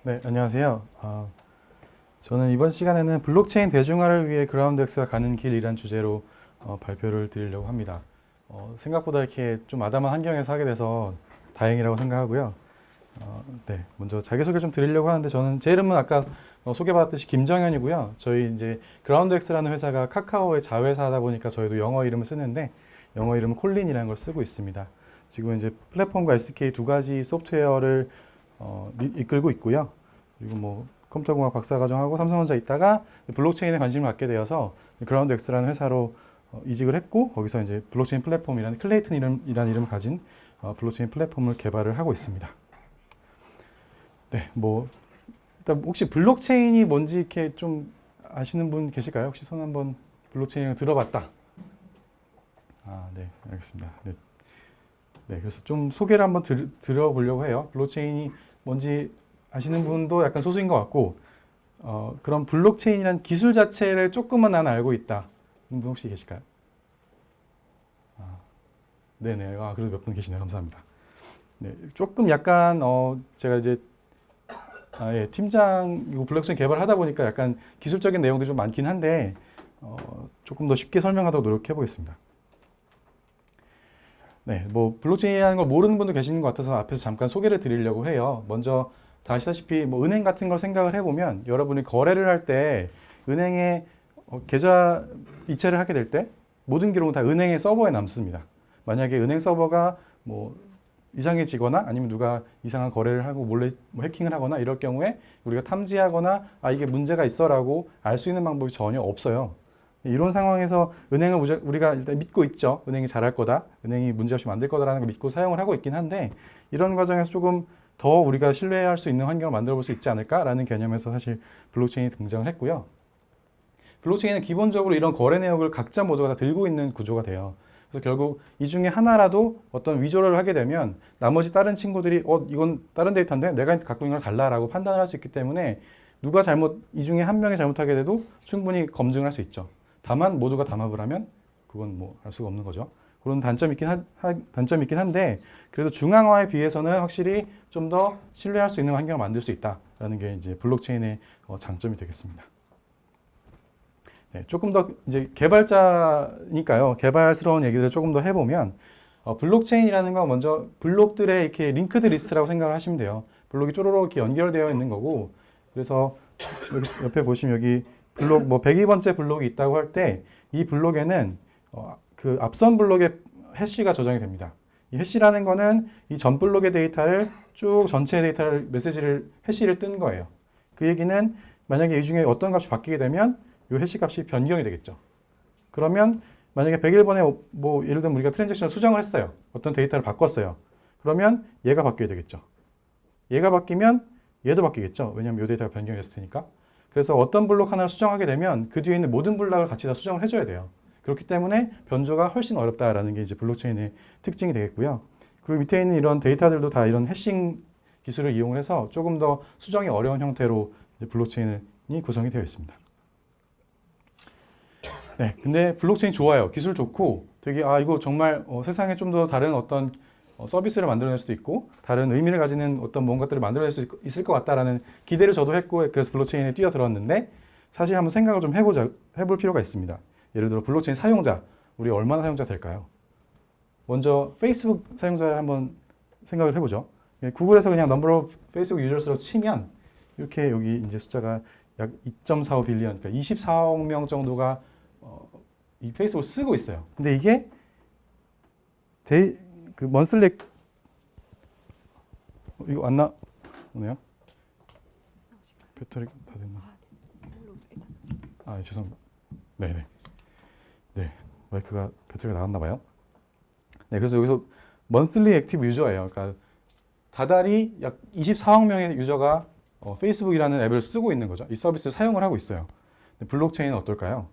네, 안녕하세요. 저는 이번 시간에는 블록체인 대중화를 위해 그라운드엑스가 가는 길이란 주제로 발표를 드리려고 합니다. 생각보다 이렇게 좀 아담한 환경에서 하게 돼서 다행이라고 생각하고요. 네, 먼저 자기소개 좀 드리려고 하는데 저는 제 이름은 아까 소개받았듯이 김정현이고요. 저희 이제 그라운드엑스라는 회사가 카카오의 자회사다 보니까 저희도 영어 이름을 쓰는데 영어 이름은 콜린이라는 걸 쓰고 있습니다. 지금 이제 플랫폼과 SDK 두 가지 소프트웨어를 이끌고 있고요. 그리고 뭐 컴퓨터공학 박사과정하고 삼성전자 있다가 블록체인에 관심을 갖게 되어서 그라운드엑스라는 회사로 이직을 했고 거기서 이제 블록체인 플랫폼이라는 클레이튼이라는 이름을 가진 블록체인 플랫폼을 개발을 하고 있습니다. 네, 뭐 일단 혹시 블록체인이 뭔지 이렇게 좀 아시는 분 계실까요? 혹시 손 한번 블록체인을 들어봤다. 네, 알겠습니다. 네. 네, 그래서 좀 소개를 한번 들어보려고 해요. 블록체인이 뭔지 아시는 분도 약간 소수인 것 같고, 그럼 블록체인이라는 기술 자체를 조금은 난 알고 있다. 분 혹시 계실까요? 네네. 그래도 몇 분 계시네요. 감사합니다. 네, 조금 약간, 제가 이제, 예, 팀장, 블록체인 개발하다 보니까 약간 기술적인 내용들이 좀 많긴 한데, 조금 더 쉽게 설명하도록 노력해 보겠습니다. 네, 뭐 블록체인이라는 걸 모르는 분도 계시는 것 같아서 앞에서 잠깐 소개를 드리려고 해요. 먼저 다 아시다시피 뭐 은행 같은 걸 생각을 해보면 여러분이 거래를 할 때 은행에 계좌 이체를 하게 될 때 모든 기록은 다 은행의 서버에 남습니다. 만약에 은행 서버가 뭐 이상해지거나 아니면 누가 이상한 거래를 하고 몰래 뭐 해킹을 하거나 이럴 경우에 우리가 탐지하거나 이게 문제가 있어라고 알 수 있는 방법이 전혀 없어요. 이런 상황에서 은행을 우리가 일단 믿고 있죠. 은행이 잘할 거다. 은행이 문제없이 만들 거다라는 걸 믿고 사용을 하고 있긴 한데 이런 과정에서 조금 더 우리가 신뢰할 수 있는 환경을 만들어 볼 수 있지 않을까라는 개념에서 사실 블록체인이 등장을 했고요. 블록체인은 기본적으로 이런 거래 내역을 각자 모두가 다 들고 있는 구조가 돼요. 그래서 결국 이 중에 하나라도 어떤 위조를 하게 되면 나머지 다른 친구들이 이건 다른 데이터인데 내가 갖고 있는 걸 달라라고 판단을 할 수 있기 때문에 누가 이 중에 한 명이 잘못하게 돼도 충분히 검증을 할 수 있죠. 다만 모두가 담합을 하면 그건 뭐 알 수가 없는 거죠. 그런 단점이 있긴 한데 그래도 중앙화에 비해서는 확실히 좀 더 신뢰할 수 있는 환경을 만들 수 있다라는 게 이제 블록체인의 장점이 되겠습니다. 네, 조금 더 이제 개발자니까요. 개발스러운 얘기들을 조금 더 해보면 블록체인이라는 건 먼저 블록들의 이렇게 링크드 리스트라고 생각을 하시면 돼요. 블록이 쪼로록 이렇게 연결되어 있는 거고 그래서 여기 옆에 보시면 여기 블록 뭐 102번째 블록이 있다고 할 때 이 블록에는 그 앞선 블록의 해시가 저장이 됩니다. 이 해시라는 거는 이 전 블록의 데이터를 쭉 전체 데이터를 해시를 뜬 거예요. 그 얘기는 만약에 이 중에 어떤 값이 바뀌게 되면 이 해시 값이 변경이 되겠죠. 그러면 만약에 101번에 뭐 예를 들면 우리가 트랜잭션을 수정을 했어요. 어떤 데이터를 바꿨어요. 그러면 얘가 바뀌어야 되겠죠. 얘가 바뀌면 얘도 바뀌겠죠. 왜냐하면 이 데이터가 변경이 됐을 테니까. 그래서 어떤 블록 하나를 수정하게 되면 그 뒤에 있는 모든 블록을 같이 다 수정을 해줘야 돼요. 그렇기 때문에 변조가 훨씬 어렵다라는 게 이제 블록체인의 특징이 되겠고요. 그리고 밑에 있는 이런 데이터들도 다 이런 해싱 기술을 이용해서 조금 더 수정이 어려운 형태로 블록체인이 구성이 되어 있습니다. 네, 근데 블록체인 좋아요. 기술 좋고 되게 이거 정말 세상에 좀 더 다른 어떤 서비스를 만들어낼 수도 있고 다른 의미를 가지는 어떤 뭔가들을 만들어낼 수 있을 것 같다라는 기대를 저도 했고 그래서 블록체인에 뛰어들었는데 사실 한번 생각을 좀 해볼 필요가 있습니다. 예를 들어 블록체인 사용자, 우리 얼마나 사용자 될까요? 먼저 페이스북 사용자를 한번 생각을 해보죠. 구글에서 그냥 넘버 오브 페이스북 유저스로 치면 이렇게 여기 이제 숫자가 약 2.45 빌리언, 그러니까 24억 명 정도가 이 페이스북을 쓰고 있어요. 근데 이게 그 먼슬리 이거 안 나오네요. 배터리 다 됐나? 죄송합니다. 네네. 네, 마이크가 배터리가 나갔나 봐요. 네, 그래서 여기서 monthly active 유저예요. 그러니까 다달이 약 24억 명의 유저가 페이스북이라는 앱을 쓰고 있는 거죠. 이 서비스를 사용을 하고 있어요. 블록체인은 어떨까요?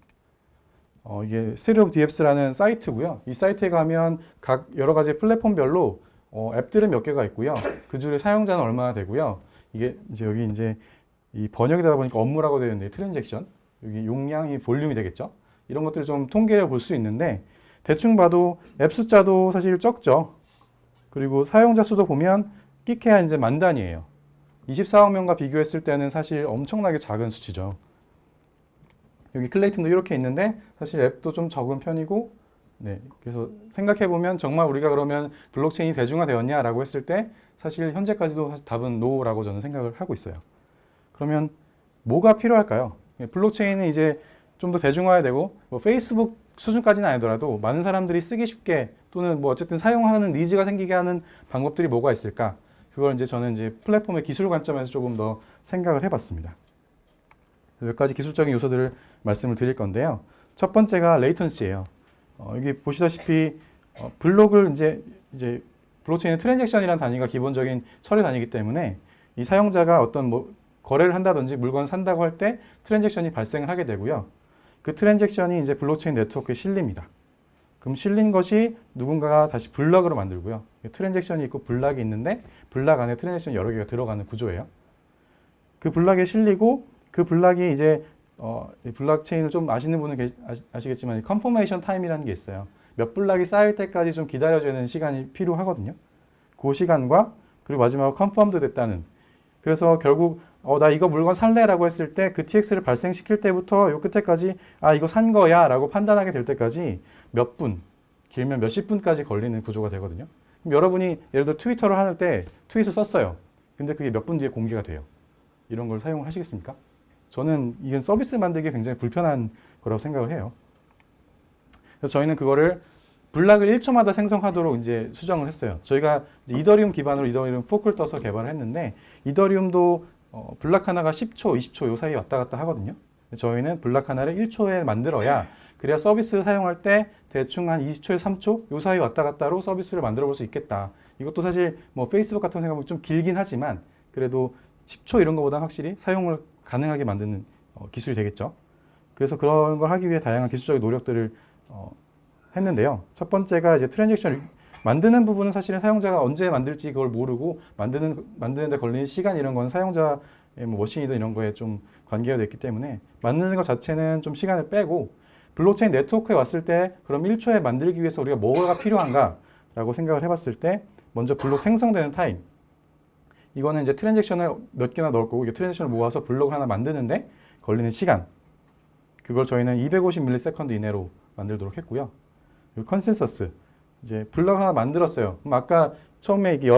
이게 스테리 오브 DFs라는 사이트고요. 이 사이트에 가면 각 여러 가지 플랫폼별로 앱들은 몇 개가 있고요. 그 중에 사용자는 얼마나 되고요. 이게 이제 여기 이제 이 번역이 되다 보니까 업무라고 되어 있는데 트랜잭션, 여기 용량이 볼륨이 되겠죠. 이런 것들을 좀 통계를 볼 수 있는데 대충 봐도 앱 숫자도 사실 적죠. 그리고 사용자 수도 보면 끼케야 이제 만 단위예요. 24억 명과 비교했을 때는 사실 엄청나게 작은 수치죠. 여기 클레이튼도 이렇게 있는데 사실 앱도 좀 적은 편이고, 네, 그래서 생각해보면 정말 우리가 그러면 블록체인이 대중화되었냐라고 했을 때 사실 현재까지도 답은 노라고 저는 생각을 하고 있어요. 그러면 뭐가 필요할까요? 블록체인은 이제 좀 더 대중화되고 뭐 페이스북 수준까지는 아니더라도 많은 사람들이 쓰기 쉽게 또는 뭐 어쨌든 사용하는 니즈가 생기게 하는 방법들이 뭐가 있을까? 그걸 이제 저는 이제 플랫폼의 기술 관점에서 조금 더 생각을 해봤습니다. 몇 가지 기술적인 요소들을 말씀을 드릴 건데요. 첫 번째가 레이턴시예요. 여기 보시다시피 블록을 이제 블록체인은 트랜잭션이라는 단위가 기본적인 처리 단위이기 때문에 이 사용자가 어떤 뭐 거래를 한다든지 물건을 산다고 할 때 트랜잭션이 발생을 하게 되고요. 그 트랜잭션이 이제 블록체인 네트워크에 실립니다. 그럼 실린 것이 누군가가 다시 블럭으로 만들고요. 트랜잭션이 있고 블락이 있는데 블락 안에 트랜잭션이 여러 개가 들어가는 구조예요. 그 블락에 실리고 그 블락이 이제 블록체인을 좀 아시는 분은 아시겠지만 컨퍼메이션 타임이라는 게 있어요. 몇 블락이 쌓일 때까지 좀 기다려줘야 되는 시간이 필요하거든요. 그 시간과 그리고 마지막으로 컨펌드 됐다는, 그래서 결국 나 이거 물건 살래라고 했을 때 그 TX를 발생시킬 때부터 요 끝에까지 이거 산 거야 라고 판단하게 될 때까지 몇 분, 길면 몇십 분까지 걸리는 구조가 되거든요. 그럼 여러분이 예를 들어 트위터를 할 때 트윗을 썼어요. 근데 그게 몇 분 뒤에 공개가 돼요. 이런 걸 사용을 하시겠습니까? 저는 이건 서비스 만들기 굉장히 불편한 거라고 생각을 해요. 그래서 저희는 그거를 블락을 1초마다 생성하도록 이제 수정을 했어요. 저희가 이제 이더리움 기반으로 이더리움 포크를 떠서 개발을 했는데 이더리움도 블락 하나가 10초, 20초 요 사이에 왔다 갔다 하거든요. 저희는 블락 하나를 1초에 만들어야 그래야 서비스 사용할 때 대충 한 20초에서 3초 요 사이 왔다 갔다로 서비스를 만들어 볼 수 있겠다. 이것도 사실 뭐 페이스북 같은 거 생각하면 좀 길긴 하지만 그래도 10초 이런 거보다 확실히 사용을 가능하게 만드는 기술이 되겠죠. 그래서 그런 걸 하기 위해 다양한 기술적인 노력들을 했는데요. 첫 번째가 이제 트랜잭션을 만드는 부분은 사실은 사용자가 언제 만들지 그걸 모르고 만드는데 걸리는 시간 이런 건 사용자의 뭐 머신이든 이런 거에 좀 관계가 됐기 때문에 만드는 것 자체는 좀 시간을 빼고 블록체인 네트워크에 왔을 때 그럼 1초에 만들기 위해서 우리가 뭐가 필요한가라고 생각을 해봤을 때 먼저 블록 생성되는 타임, 이거는 이제 트랜잭션을 몇 개나 넣을 거고 이 트랜잭션을 모아서 블록을 하나 만드는데 걸리는 시간, 그걸 저희는 250ms 이내로 만들도록 했고요. 그리고 컨센서스, 이제 블럭 하나 만들었어요. 그럼 아까 처음에 이게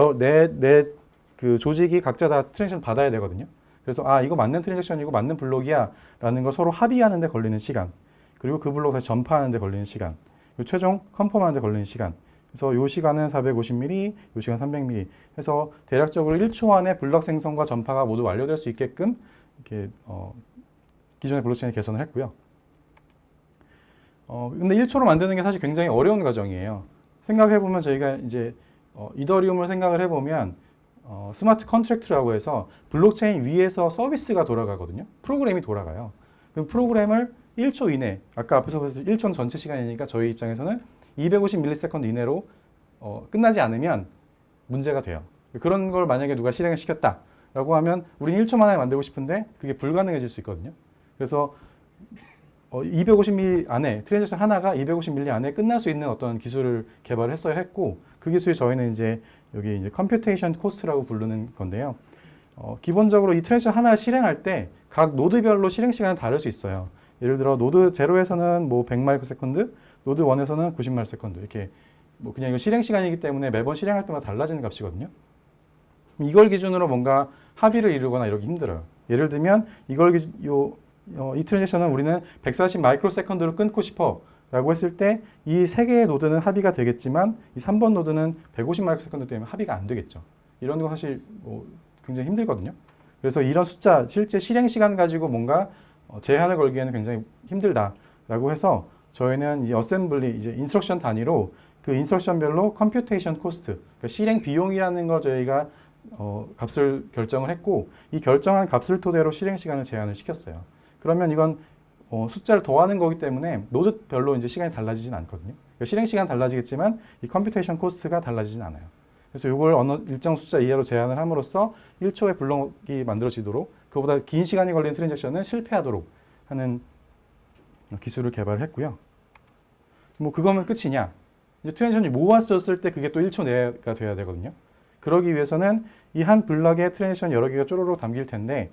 그 조직이 각자 다 트랜잭션 받아야 되거든요. 그래서 이거 맞는 트랜잭션이고 맞는 블록이야 라는 걸 서로 합의하는 데 걸리는 시간, 그리고 그 블록 다시 전파하는 데 걸리는 시간, 그리고 최종 컨펌하는 데 걸리는 시간. 그래서 요 시간은 450ms, 요 시간 300ms 해서 대략적으로 1초 안에 블럭 생성과 전파가 모두 완료될 수 있게끔 이렇게 기존의 블록체인을 개선을 했고요. 근데 1초로 만드는 게 사실 굉장히 어려운 과정이에요. 생각해보면 저희가 이제 이더리움을 생각을 해보면 스마트 컨트랙트라고 해서 블록체인 위에서 서비스가 돌아가거든요. 프로그램이 돌아가요. 그럼 프로그램을 1초 이내, 아까 앞에서 보셨을 1초는 전체 시간이니까 저희 입장에서는 250ms 이내로 끝나지 않으면 문제가 돼요. 그런 걸 만약에 누가 실행을 시켰다라고 하면 우리는 1초 만에 만들고 싶은데 그게 불가능해질 수 있거든요. 그래서 250mm 안에 트랜잭션 하나가 250mm 안에 끝날 수 있는 어떤 기술을 개발을 했어야 했고, 그 기술이 저희는 이제 여기 이제 컴퓨테이션 코스트라고 부르는 건데요. 기본적으로 이 트랜잭션 하나를 실행할 때 각 노드별로 실행 시간은 다를 수 있어요. 예를 들어 노드 0에서는 뭐 100ms, 노드 1에서는 90ms 이렇게 뭐 그냥 이거 실행 시간이기 때문에 매번 실행할 때마다 달라지는 값이거든요. 이걸 기준으로 뭔가 합의를 이루거나 이러기 힘들어요. 예를 들면 이 트랜잭션은 우리는 140 마이크로세컨드로 끊고 싶어 라고 했을 때 이 세 개의 노드는 합의가 되겠지만 이 3번 노드는 150 마이크로세컨드 때문에 합의가 안 되겠죠. 이런 거 사실 굉장히 힘들거든요. 그래서 이런 숫자, 실제 실행 시간 가지고 뭔가 제한을 걸기에는 굉장히 힘들다라고 해서 저희는 이 어셈블리, 이제 인스트럭션 단위로 그 인스트럭션별로 컴퓨테이션 코스트, 그러니까 실행 비용이라는 걸 저희가 값을 결정을 했고, 이 결정한 값을 토대로 실행 시간을 제한을 시켰어요. 그러면 이건 숫자를 더하는 거기 때문에 노드별로 이제 시간이 달라지진 않거든요. 그러니까 실행 시간 달라지겠지만 이 컴퓨테이션 코스트가 달라지진 않아요. 그래서 이걸 어느 일정 숫자 이하로 제한을 함으로써 1초의 블록이 만들어지도록, 그보다 긴 시간이 걸리는 트랜잭션은 실패하도록 하는 기술을 개발을 했고요. 뭐 그거면 끝이냐? 이제 트랜잭션이 모았었을 때 그게 또 1초 내가 돼야 되거든요. 그러기 위해서는 이 한 블럭에 트랜지션 여러 개가 쪼로록 담길 텐데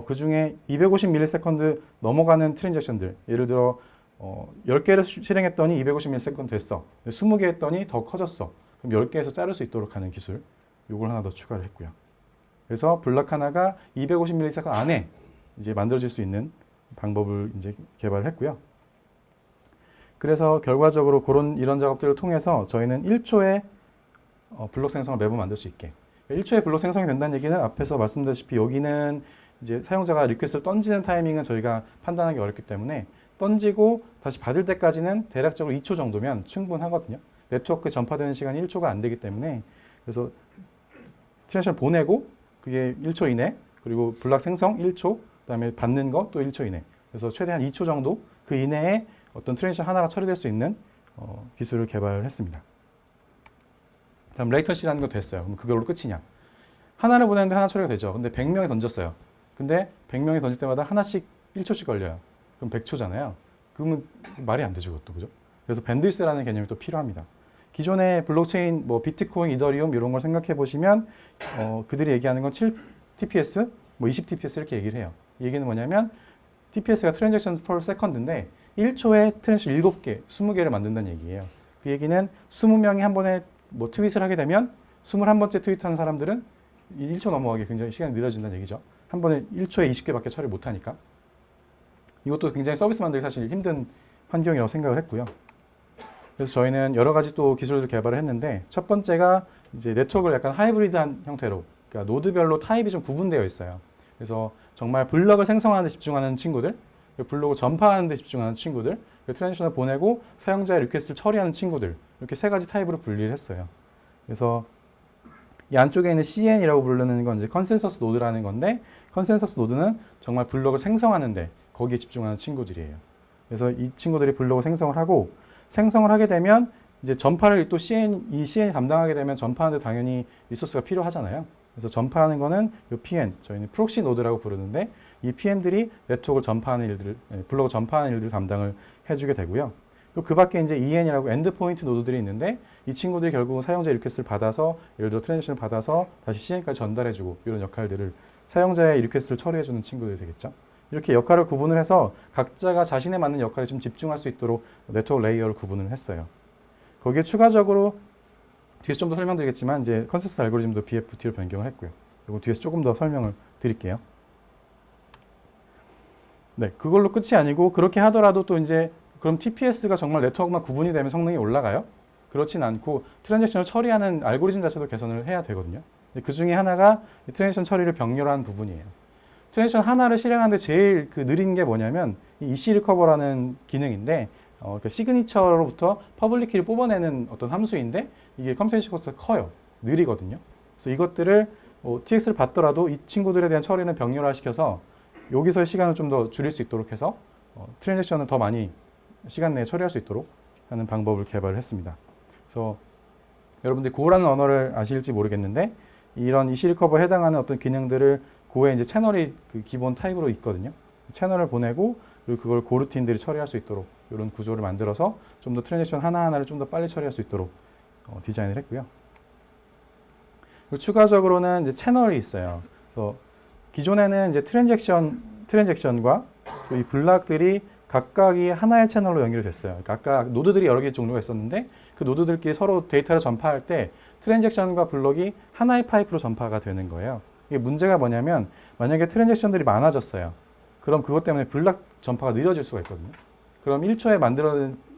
그 중에 250ms 넘어가는 트랜지션들, 예를 들어 10개를 실행했더니 250ms 됐어. 20개 했더니 더 커졌어. 그럼 10개에서 자를 수 있도록 하는 기술, 요걸 하나 더 추가를 했고요. 그래서 블럭 하나가 250ms 안에 이제 만들어질 수 있는 방법을 이제 개발을 했고요. 그래서 결과적으로 이런 작업들을 통해서 저희는 1초에 블록 생성을 매번 만들 수 있게. 1초에 블록 생성이 된다는 얘기는 앞에서 말씀드렸다시피 여기는 이제 사용자가 리퀘스트를 던지는 타이밍은 저희가 판단하기 어렵기 때문에 던지고 다시 받을 때까지는 대략적으로 2초 정도면 충분하거든요. 네트워크 전파되는 시간이 1초가 안 되기 때문에, 그래서 트랜지션 보내고 그게 1초 이내, 그리고 블록 생성 1초, 그다음에 받는 거 또 1초 이내. 그래서 최대한 2초 정도 그 이내에 어떤 트랜지션 하나가 처리될 수 있는 기술을 개발을 했습니다. 다음 레이턴시라는 거 됐어요. 그럼 그걸로 끝이냐? 하나를 보냈는데 하나 처리가 되죠. 근데 100명이 던졌어요. 근데 100명이 던질 때마다 하나씩 1초씩 걸려요. 그럼 100초잖아요. 그러면 말이 안 되죠, 그것도. 그죠? 그래서 밴드위스라는 개념이 또 필요합니다. 기존의 블록체인, 뭐 비트코인, 이더리움 이런 걸 생각해 보시면 그들이 얘기하는 건 7TPS, 뭐 20TPS 이렇게 얘기를 해요. 이 얘기는 뭐냐면 TPS가 Transaction per Second인데 1초에 트랜지션 7개, 20개를 만든다는 얘기예요. 그 얘기는 20명이 한 번에 뭐 트윗을 하게 되면 21번째 트윗하는 사람들은 1초 넘어가기 굉장히 시간이 느려진다는 얘기죠. 한 번에 1초에 20개밖에 처리 못하니까. 이것도 굉장히 서비스 만들기 사실 힘든 환경이라고 생각을 했고요. 그래서 저희는 여러 가지 또 기술을 개발을 했는데, 첫 번째가 이제 네트워크를 약간 하이브리드한 형태로, 그러니까 노드별로 타입이 좀 구분되어 있어요. 그래서 정말 블럭을 생성하는 데 집중하는 친구들, 블록을 전파하는 데 집중하는 친구들, 트랜지션을 보내고 사용자의 리퀘스트를 처리하는 친구들, 이렇게 세 가지 타입으로 분리를 했어요. 그래서 이 안쪽에 있는 CN이라고 부르는 건 이제 컨센서스 노드라는 건데, 컨센서스 노드는 정말 블록을 생성하는데 거기에 집중하는 친구들이에요. 그래서 이 친구들이 블록을 생성을 하게 되면 이제 전파를 또 이 CN이 담당하게 되면 전파하는데 당연히 리소스가 필요하잖아요. 그래서 전파하는 거는 이 PN, 저희는 프록시 노드라고 부르는데, 이 PN들이 네트워크를 전파하는 일들을, 블록을 전파하는 일들을 담당을 해주게 되고요. 또 그 밖에 이제 EN이라고 엔드포인트 노드들이 있는데, 이 친구들이 결국 사용자 리퀘스트를 받아서, 예를 들어 트랜지션을 받아서 다시 CN까지 전달해주고, 이런 역할들을 사용자의 리퀘스트를 처리해주는 친구들이 되겠죠. 이렇게 역할을 구분을 해서 각자가 자신에 맞는 역할에 좀 집중할 수 있도록 네트워크 레이어를 구분을 했어요. 거기에 추가적으로 뒤에서 좀 더 설명드리겠지만 이제 컨센서스 알고리즘도 BFT로 변경을 했고요. 그리고 뒤에서 조금 더 설명을 드릴게요. 네, 그걸로 끝이 아니고, 그렇게 하더라도 또 이제 그럼 TPS가 정말 네트워크만 구분이 되면 성능이 올라가요? 그렇진 않고 트랜지션을 처리하는 알고리즘 자체도 개선을 해야 되거든요. 그 중에 하나가 트랜지션 처리를 병렬화한 부분이에요. 트랜지션 하나를 실행하는데 제일 느린 게 뭐냐면 이 EC 리커버라는 기능인데, 그 시그니처로부터 퍼블릭 키를 뽑아내는 어떤 함수인데, 이게 컴퓨테이션 코스트가 커요. 느리거든요. 그래서 이것들을 TX를 받더라도 이 친구들에 대한 처리는 병렬화시켜서 여기서의 시간을 좀 더 줄일 수 있도록 해서 트랜지션을 더 많이 시간 내에 처리할 수 있도록 하는 방법을 개발을 했습니다. 그래서 여러분들이 고라는 언어를 아실지 모르겠는데, 이런 EC 리커버에 해당하는 어떤 기능들을 고에 이제 채널이 그 기본 타입으로 있거든요. 채널을 보내고 그리고 그걸 고루틴들이 처리할 수 있도록 이런 구조를 만들어서 좀 더 트랜지션 하나하나를 좀 더 빨리 처리할 수 있도록 디자인을 했고요. 그리고 추가적으로는 이제 채널이 있어요. 그래서 기존에는 이제 트랜잭션과 이 블락들이 각각이 하나의 채널로 연결이 됐어요. 그러니까 아까 노드들이 여러 개의 종류가 있었는데, 그 노드들끼리 서로 데이터를 전파할 때 트랜잭션과 블록이 하나의 파이프로 전파가 되는 거예요. 이게 문제가 뭐냐면, 만약에 트랜잭션들이 많아졌어요. 그럼 그것 때문에 블락 전파가 느려질 수가 있거든요. 그럼 1초에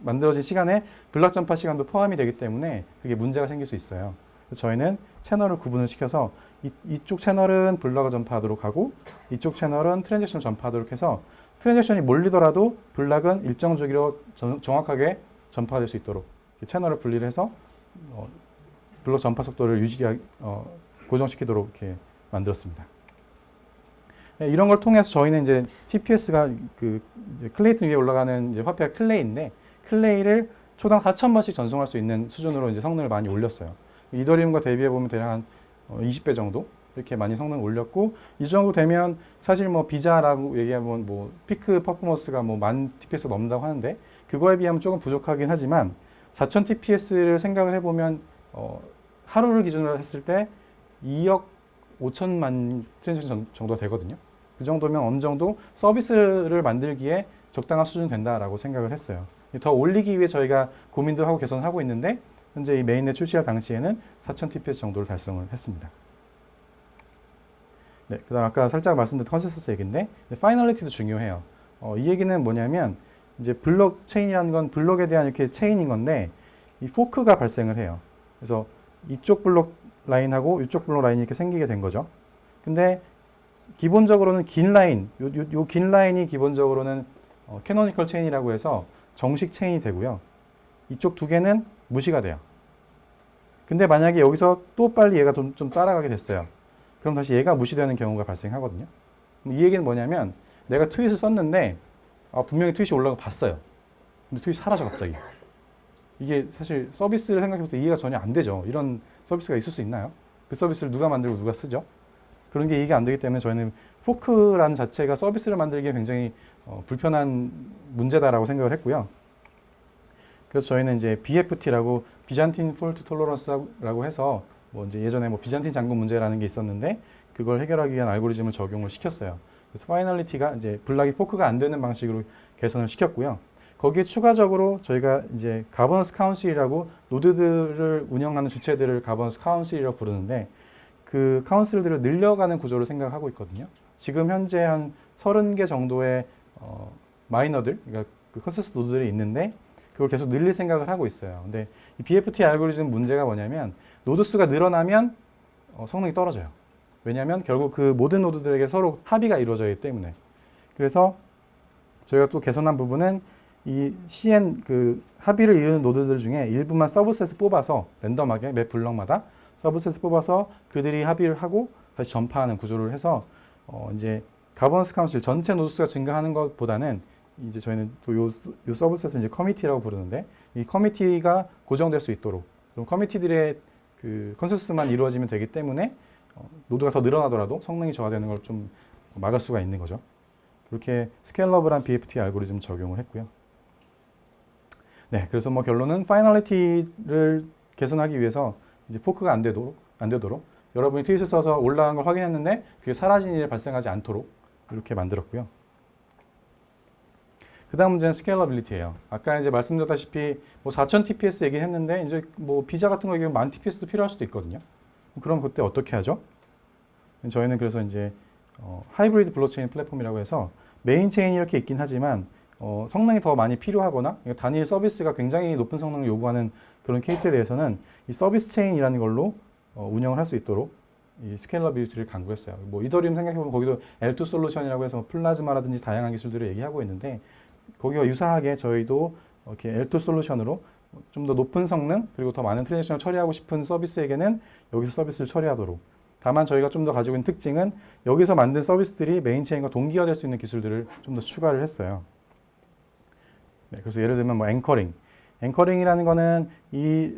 만들어진 시간에 블락 전파 시간도 포함이 되기 때문에 그게 문제가 생길 수 있어요. 그래서 저희는 채널을 구분을 시켜서 이쪽 채널은 블락을 전파하도록 하고, 이쪽 채널은 트랜잭션을 전파하도록 해서 트랜잭션이 몰리더라도 블락은 일정 주기로 정확하게 전파될 수 있도록 채널을 분리를 해서 블록 전파 속도를 고정시키도록 이렇게 만들었습니다. 네, 이런 걸 통해서 저희는 이제 TPS가 클레이튼 위에 올라가는 이제 화폐가 클레이인데, 클레이를 초당 4,000번씩 전송할 수 있는 수준으로 이제 성능을 많이 올렸어요. 이더리움과 대비해 보면 대략 한 20배 정도 이렇게 많이 성능을 올렸고, 이 정도 되면 사실 뭐 비자라고 얘기하면 뭐 피크 퍼포먼스가 뭐 10,000 TPS 넘는다고 하는데, 그거에 비하면 조금 부족하긴 하지만 4,000 TPS를 생각을 해보면 하루를 기준으로 했을 때 2억 5천만 트랜잭션 정도 되거든요. 그 정도면 어느 정도 서비스를 만들기에 적당한 수준 된다라고 생각을 했어요. 더 올리기 위해 저희가 고민도 하고 개선을 하고 있는데 현재 이 메인넷 출시할 당시에는 4000 TPS 정도를 달성을 했습니다. 네, 그다음 아까 살짝 말씀드린 컨센서스 얘기인데 파이널리티도 중요해요. 이 얘기는 뭐냐면 이제 블록체인이라는 건 블록에 대한 이렇게 체인인 건데 이 포크가 발생을 해요. 그래서 이쪽 블록 라인하고 이쪽 블록 라인이 이렇게 생기게 된 거죠. 근데 기본적으로는 긴 라인, 요 긴 라인이 기본적으로는 캐노니컬 체인이라고 해서 정식 체인이 되고요. 이쪽 두 개는 무시가 돼요. 근데 만약에 여기서 또 빨리 얘가 좀 따라가게 됐어요. 그럼 다시 얘가 무시되는 경우가 발생하거든요. 이 얘기는 뭐냐면 내가 트윗을 썼는데 분명히 트윗이 올라간 거 봤어요. 근데 트윗이 사라져 갑자기. 이게 사실 서비스를 생각해봤을 때 이해가 전혀 안 되죠. 이런 서비스가 있을 수 있나요? 그 서비스를 누가 만들고 누가 쓰죠? 그런 게 이해가 안 되기 때문에 저희는 포크라는 자체가 서비스를 만들기에 굉장히 불편한 문제다라고 생각을 했고요. 그래서 저희는 이제 BFT라고 비잔틴 폴트 톨러런스라고 해서 뭐 이제 예전에 뭐 비잔틴 잠금 문제라는 게 있었는데 그걸 해결하기 위한 알고리즘을 적용을 시켰어요. 그래서 파이널리티가 이제 블락이 포크가 안 되는 방식으로 개선을 시켰고요. 거기에 추가적으로 저희가 이제 가버넌스 카운실이라고 노드들을 운영하는 주체들을 가버넌스 카운실이라고 부르는데 그 카운슬들을 늘려가는 구조를 생각하고 있거든요. 지금 현재 한 30개 정도의 마이너들, 그러니까 그 컨센서스 노드들이 있는데 그걸 계속 늘릴 생각을 하고 있어요. 근데 이 BFT 알고리즘 문제가 뭐냐면 노드 수가 늘어나면 성능이 떨어져요. 왜냐하면 결국 그 모든 노드들에게 서로 합의가 이루어져야 때문에. 그래서 저희가 또 개선한 부분은 이 CN 그 합의를 이루는 노드들 중에 일부만 서브셋을 뽑아서 랜덤하게 매 블럭마다 서브셋을 뽑아서 그들이 합의를 하고 다시 전파하는 구조를 해서 이제 가버넌스 카운슬 전체 노드 수가 증가하는 것보다는 이제 저희는 또 요 서브셋을 이제 커미티라고 부르는데 이 커미티가 고정될 수 있도록 그럼 커미티들의 그 컨센서스만 이루어지면 되기 때문에 노드가 더 늘어나더라도 성능이 저하되는 걸 좀 막을 수가 있는 거죠. 그렇게 스케일러블한 BFT 알고리즘 적용을 했고요. 네, 그래서 뭐 결론은 파이널리티를 개선하기 위해서 이제 포크가 안 되도록 여러분이 트윗을 써서 올라간 걸 확인했는데 그게 사라진 일이 발생하지 않도록 이렇게 만들었고요. 그 다음 문제는 스케일러빌리티예요. 아까 이제 말씀드렸다시피 뭐 4000 TPS 얘기했는데 이제 뭐 비자 같은 거 얘기하면 10,000 TPS도 필요할 수도 있거든요. 그럼 그때 어떻게 하죠? 저희는 그래서 이제 하이브리드 블록체인 플랫폼이라고 해서 메인 체인이 이렇게 있긴 하지만 성능이 더 많이 필요하거나 단일 서비스가 굉장히 높은 성능을 요구하는 그런 케이스에 대해서는 이 서비스 체인이라는 걸로 운영을 할 수 있도록 이 스케일러빌리티를 강구했어요. 뭐 이더리움 생각해보면 거기도 L2 솔루션이라고 해서 플라즈마라든지 다양한 기술들을 얘기하고 있는데 거기와 유사하게 저희도 이렇게 L2 솔루션으로 좀 더 높은 성능 그리고 더 많은 트랜잭션을 처리하고 싶은 서비스에게는 여기서 서비스를 처리하도록. 다만 저희가 좀 더 가지고 있는 특징은 여기서 만든 서비스들이 메인 체인과 동기화될 수 있는 기술들을 좀 더 추가를 했어요. 네, 그래서 예를 들면 뭐 앵커링이라는 거는 이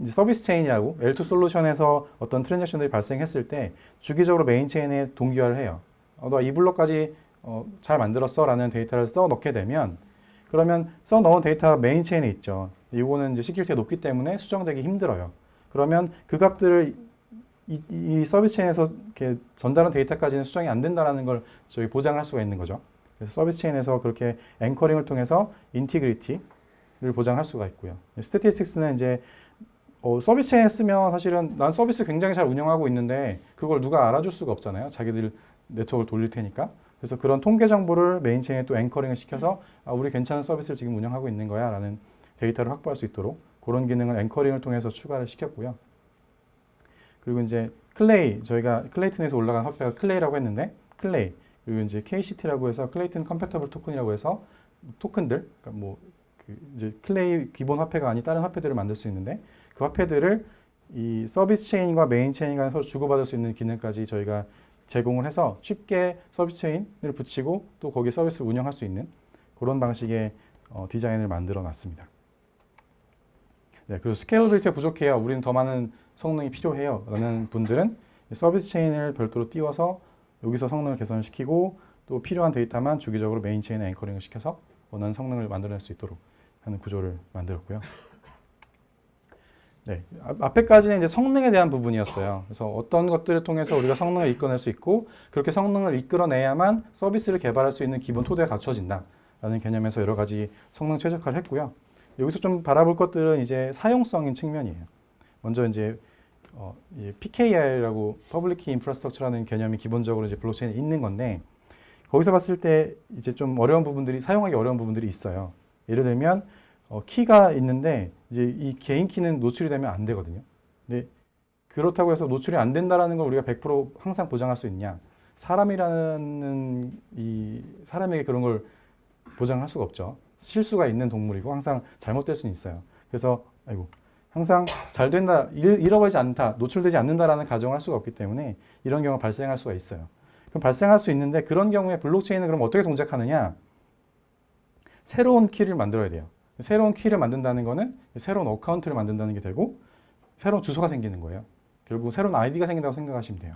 서비스 체인이라고 L2 솔루션에서 어떤 트랜잭션들이 발생했을 때 주기적으로 메인 체인에 동기화를 해요. 너 이 블록까지 잘 만들었어 라는 데이터를 써 넣게 되면 그러면 써 넣은 데이터가 메인 체인에 있죠. 이거는 이제 시큐리티가 높기 때문에 수정되기 힘들어요. 그러면 그 값들을 이 서비스 체인에서 이렇게 전달한 데이터까지는 수정이 안 된다는 걸 저희 보장을 할 수가 있는 거죠. 그래서 서비스 체인에서 그렇게 앵커링을 통해서 인티그리티를 보장할 수가 있고요. 스태티스틱스는 이제 서비스 체인에 쓰면 사실은 난 서비스 굉장히 잘 운영하고 있는데 그걸 누가 알아줄 수가 없잖아요. 자기들 네트워크를 돌릴 테니까. 그래서 그런 통계 정보를 메인 체인에 또 앵커링을 시켜서 우리 괜찮은 서비스를 지금 운영하고 있는 거야 라는 데이터를 확보할 수 있도록 그런 기능을 앵커링을 통해서 추가를 시켰고요. 그리고 이제 클레이, 저희가 클레이튼에서 올라간 화폐가 클레이라고 했는데 클레이, 그리고 이제 KCT라고 해서 클레이튼 컴패터블 토큰이라고 해서 토큰들, 그러니까 뭐 이제 클레이 기본 화폐가 아닌 다른 화폐들을 만들 수 있는데 그 화폐들을 이 서비스 체인과 메인 체인 간에 서로 주고받을 수 있는 기능까지 저희가 제공을 해서 쉽게 서비스 체인을 붙이고 또 거기에 서비스를 운영할 수 있는 그런 방식의 디자인을 만들어 놨습니다. 네, 그리고 스케일러빌리티가 부족해요. 우리는 더 많은 성능이 필요해요. 라는 분들은 서비스 체인을 별도로 띄워서 여기서 성능을 개선시키고 또 필요한 데이터만 주기적으로 메인 체인에 앵커링을 시켜서 원하는 성능을 만들어낼 수 있도록 하는 구조를 만들었고요. 네, 앞에까지는 이제 성능에 대한 부분이었어요. 그래서 어떤 것들을 통해서 우리가 성능을 이끌어낼 수 있고 그렇게 성능을 이끌어내야만 서비스를 개발할 수 있는 기본 토대가 갖춰진다라는 개념에서 여러 가지 성능 최적화를 했고요. 여기서 좀 바라볼 것들은 이제 사용성인 측면이에요. 먼저 이제 PKI라고 Public Key Infrastructure라는 개념이 기본적으로 이제 블록체인에 있는 건데 거기서 봤을 때 이제 좀 어려운 부분들이 사용하기 어려운 부분들이 있어요. 예를 들면 키가 있는데 이제 이 개인 키는 노출이 되면 안 되거든요. 근데 그렇다고 해서 노출이 안 된다라는 걸 우리가 100% 항상 보장할 수 있냐? 사람이라는 이 사람에게 그런 걸 보장할 수가 없죠. 실수가 있는 동물이고 항상 잘못될 수는 있어요. 그래서 아이고 항상 잘 된다, 잃어버리지 않다, 노출되지 않는다라는 가정을 할 수가 없기 때문에 이런 경우가 발생할 수가 있어요. 그럼 발생할 수 있는데 그런 경우에 블록체인은 그럼 어떻게 동작하느냐? 새로운 키를 만들어야 돼요. 새로운 키를 만든다는 거는 새로운 어카운트를 만든다는 게 되고 새로운 주소가 생기는 거예요. 결국 새로운 아이디가 생긴다고 생각하시면 돼요.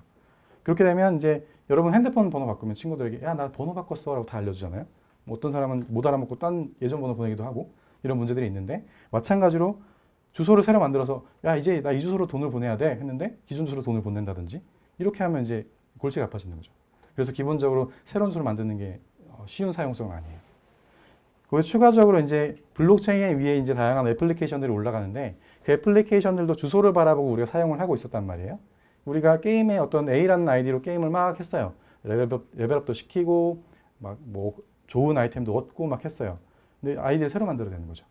그렇게 되면 이제 여러분 핸드폰 번호 바꾸면 친구들에게 야, 나 번호 바꿨어 라고 다 알려주잖아요. 뭐 어떤 사람은 못 알아먹고 딴 예전 번호 보내기도 하고 이런 문제들이 있는데 마찬가지로 주소를 새로 만들어서 야, 이제 나 이 주소로 돈을 보내야 돼 했는데 기존 주소로 돈을 보낸다든지 이렇게 하면 이제 골치가 아파지는 거죠. 그래서 기본적으로 새로운 주소를 만드는 게 쉬운 사용성은 아니에요. 거기서 추가적으로 이제 블록체인 위에 이제 다양한 애플리케이션들이 올라가는데 그 애플리케이션들도 주소를 바라보고 우리가 사용을 하고 있었단 말이에요. 우리가 게임에 어떤 A라는 아이디로 게임을 막 했어요. 레벨업도 시키고 막 뭐 좋은 아이템도 얻고 막 했어요. 근데 아이디를 새로 만들어야 되는 거죠.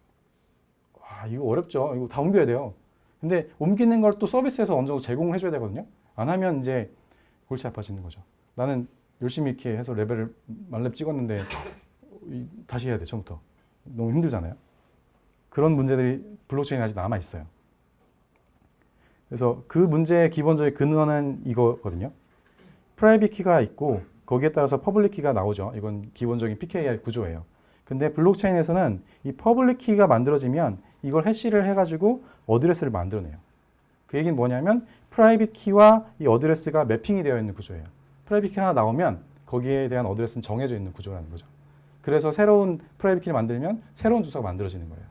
와, 이거 어렵죠. 이거 다 옮겨야 돼요. 근데 옮기는 걸 또 서비스에서 어느 정도 제공을 해줘야 되거든요. 안 하면 이제 골치 아파지는 거죠. 나는 열심히 이렇게 해서 레벨을 만렙 찍었는데 다시 해야 돼, 처음부터. 너무 힘들잖아요. 그런 문제들이 블록체인에 아직 남아 있어요. 그래서 그 문제의 기본적인 근원은 이거거든요. 프라이빗 키가 있고 거기에 따라서 퍼블릭 키가 나오죠. 이건 기본적인 PKI 구조예요. 근데 블록체인에서는 이 퍼블릭 키가 만들어지면 이걸 해시를 해가지고 어드레스를 만들어내요. 그 얘기는 뭐냐면 프라이빗 키와 이 어드레스가 매핑이 되어 있는 구조예요. 프라이빗 키가 하나 나오면 거기에 대한 어드레스는 정해져 있는 구조라는 거죠. 그래서 새로운 프라이빗 키를 만들면 새로운 주소가 만들어지는 거예요.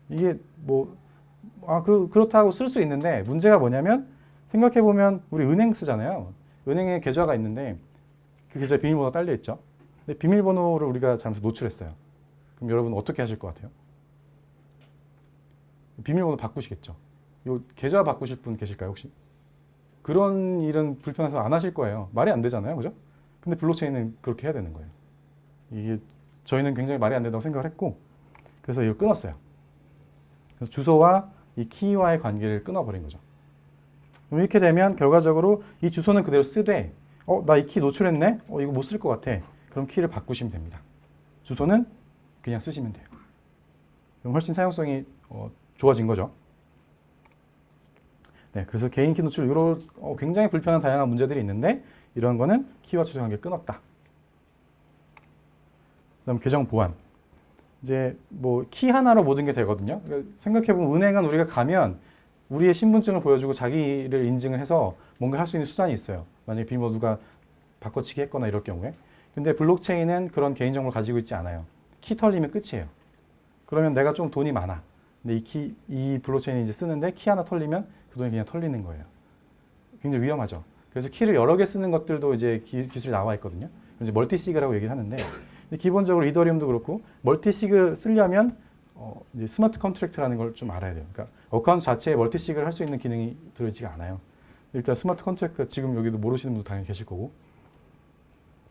이게 뭐 그렇다고 쓸 수 있는데 문제가 뭐냐면 생각해보면 우리 은행 쓰잖아요. 은행에 계좌가 있는데 그 계좌에 비밀번호가 딸려 있죠. 근데 비밀번호를 우리가 잘못 노출했어요. 그럼 여러분 어떻게 하실 것 같아요? 비밀번호 바꾸시겠죠. 요 계좌 바꾸실 분 계실까요 혹시? 그런 일은 불편해서 안 하실 거예요. 말이 안 되잖아요, 그죠? 근데 블록체인은 그렇게 해야 되는 거예요. 이게 저희는 굉장히 말이 안 된다고 생각을 했고 그래서 이걸 끊었어요. 그래서 주소와 이 키와의 관계를 끊어버린 거죠. 그럼 이렇게 되면 결과적으로 이 주소는 그대로 쓰되 나 이 키 노출했네? 이거 못 쓸 것 같아. 그럼 키를 바꾸시면 됩니다. 주소는 그냥 쓰시면 돼요. 그럼 훨씬 사용성이 좋아진 거죠. 네, 그래서 개인 키 노출 이런 굉장히 불편한 다양한 문제들이 있는데 이런 거는 키와 주소 관계를 끊었다. 그다음 계정 보안. 이제 뭐 키 하나로 모든 게 되거든요. 그러니까 생각해보면 은행은 우리가 가면 우리의 신분증을 보여주고 자기를 인증을 해서 뭔가 할 수 있는 수단이 있어요. 만약에 비밀번호 누가 바꿔치기 했거나 이럴 경우에. 근데 블록체인은 그런 개인정보를 가지고 있지 않아요. 키 털리면 끝이에요. 그러면 내가 좀 돈이 많아. 근데 이 블록체인이 이제 쓰는데 키 하나 털리면 그 돈이 그냥 털리는 거예요. 굉장히 위험하죠. 그래서 키를 여러 개 쓰는 것들도 이제 기술이 나와 있거든요. 이제 멀티시그라고 얘기를 하는데 기본적으로 이더리움도 그렇고 멀티시그 쓰려면 이제 스마트 컨트랙트라는 걸 좀 알아야 돼요. 그러니까 어카운트 자체에 멀티시그를 할 수 있는 기능이 들어있지가 않아요. 일단 스마트 컨트랙트 지금 여기도 모르시는 분도 당연히 계실 거고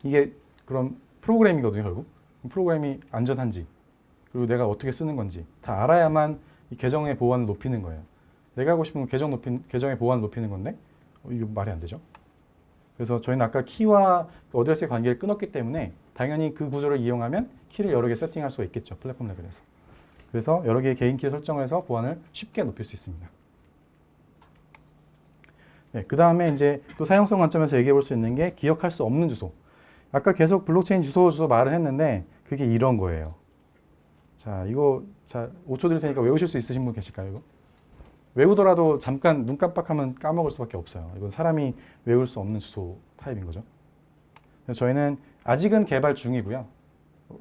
이게 그럼 프로그램이거든요, 결국. 프로그램이 안전한지 그리고 내가 어떻게 쓰는 건지 다 알아야만 이 계정의 보안을 높이는 거예요. 내가 하고 싶은 건 계정의 보안을 높이는 건데 이게 말이 안 되죠. 그래서 저희는 아까 키와 어드레스의 관계를 끊었기 때문에 당연히 그 구조를 이용하면 키를 여러 개 세팅할 수가 있겠죠. 플랫폼 레벨에서. 그래서 여러 개의 개인 키를 설정해서 보안을 쉽게 높일 수 있습니다. 네, 그 다음에 이제 또 사용성 관점에서 얘기해 볼 수 있는 게 기억할 수 없는 주소. 아까 계속 블록체인 주소 말을 했는데 그게 이런 거예요. 자, 이거 5초 드릴 테니까 외우실 수 있으신 분 계실까요? 이거? 외우더라도 잠깐 눈 깜빡하면 까먹을 수밖에 없어요. 이건 사람이 외울 수 없는 주소 타입인 거죠. 그래서 저희는 아직은 개발 중이고요.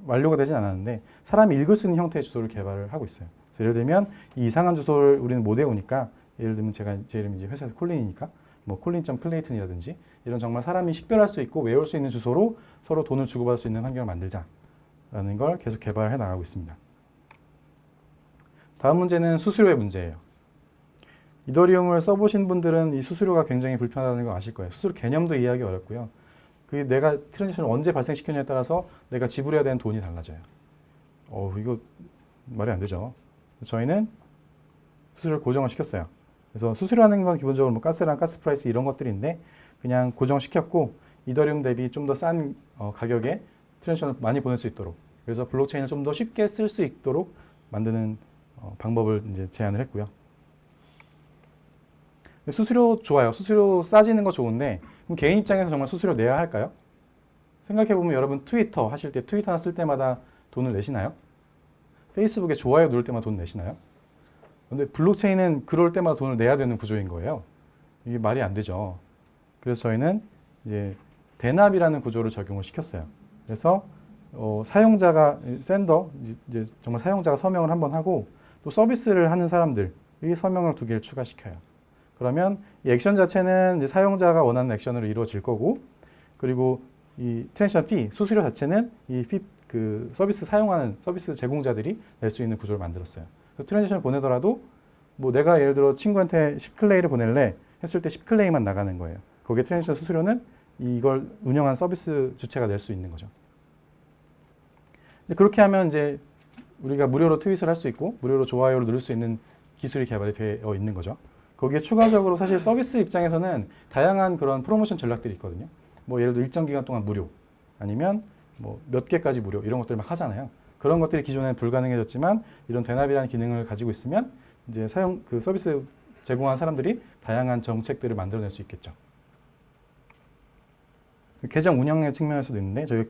완료가 되진 않았는데 사람이 읽을 수 있는 형태의 주소를 개발을 하고 있어요. 그래서 예를 들면 이 이상한 주소를 우리는 못 외우니까 예를 들면 제 이름이 이제 회사 콜린이니까 뭐 콜린.클레이튼이라든지 이런 정말 사람이 식별할 수 있고 외울 수 있는 주소로 서로 돈을 주고받을 수 있는 환경을 만들자라는 걸 계속 개발해 나가고 있습니다. 다음 문제는 수수료의 문제예요. 이더리움을 써보신 분들은 이 수수료가 굉장히 불편하다는 거 아실 거예요. 수수료 개념도 이해하기 어렵고요. 그 내가 트랜지션을 언제 발생시켰냐에 따라서 내가 지불해야 되는 돈이 달라져요. 이거 말이 안 되죠. 저희는 수수료를 고정을 시켰어요. 그래서 수수료라는 건 기본적으로 뭐 가스랑 가스 프라이스 이런 것들인데 그냥 고정시켰고 이더리움 대비 좀 더 싼 가격에 트랜지션을 많이 보낼 수 있도록 그래서 블록체인을 좀 더 쉽게 쓸 수 있도록 만드는 방법을 이제 제안을 했고요. 수수료 좋아요. 수수료 싸지는 거 좋은데 그럼 개인 입장에서 정말 수수료 내야 할까요? 생각해보면 여러분 트위터 하실 때 트위터 하나 쓸 때마다 돈을 내시나요? 페이스북에 좋아요 누를 때마다 돈 내시나요? 근데 블록체인은 그럴 때마다 돈을 내야 되는 구조인 거예요. 이게 말이 안 되죠. 그래서 저희는 이제 대납이라는 구조를 적용을 시켰어요. 그래서 사용자가 샌더 이제 정말 사용자가 서명을 한번 하고 또 서비스를 하는 사람들이 서명을 2개를 추가시켜요. 그러면 이 액션 자체는 이제 사용자가 원하는 액션으로 이루어질 거고 그리고 이 트랜지션 피 수수료 자체는 이 그 서비스 사용하는 서비스 제공자들이 낼 수 있는 구조를 만들었어요. 그래서 트랜지션을 보내더라도 뭐 내가 예를 들어 친구한테 10클레이를 보낼래 했을 때 10클레이만 나가는 거예요. 거기에 트랜지션 수수료는 이걸 운영한 서비스 주체가 낼 수 있는 거죠. 그렇게 하면 이제 우리가 무료로 트윗을 할 수 있고 무료로 좋아요를 누를 수 있는 기술이 개발이 되어 있는 거죠. 거기에 추가적으로 사실 서비스 입장에서는 다양한 그런 프로모션 전략들이 있거든요. 뭐 예를 들어 일정 기간 동안 무료 아니면 뭐 몇 개까지 무료 이런 것들 막 하잖아요. 그런 것들이 기존에는 불가능해졌지만 이런 대납이라는 기능을 가지고 있으면 이제 그 서비스 제공한 사람들이 다양한 정책들을 만들어낼 수 있겠죠. 계정 운영의 측면에서도 있는데 저희가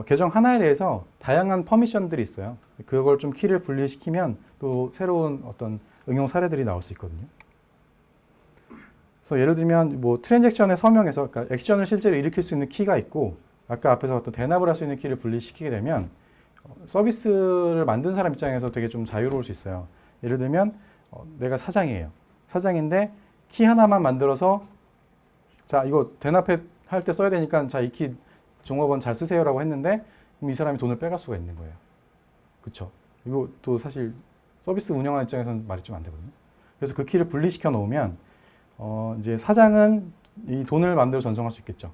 계정 하나에 대해서 다양한 퍼미션들이 있어요. 그걸 좀 키를 분리시키면 또 새로운 어떤 응용 사례들이 나올 수 있거든요. 그래서 예를 들면 뭐 트랜잭션의 서명에서 그러니까 액션을 실제로 일으킬 수 있는 키가 있고 아까 앞에서 어떤 대납을 할 수 있는 키를 분리시키게 되면 서비스를 만든 사람 입장에서 되게 좀 자유로울 수 있어요. 예를 들면 내가 사장이에요. 사장인데 키 하나만 만들어서 자 이거 대납할 때 써야 되니까 자 이 키 종업원 잘 쓰세요라고 했는데 그럼 이 사람이 돈을 빼갈 수가 있는 거예요. 그렇죠? 이거 또 사실 서비스 운영하는 입장에서는 말이 좀 안 되거든요. 그래서 그 키를 분리시켜 놓으면 이제 사장은 이 돈을 마음대로 전송할 수 있겠죠.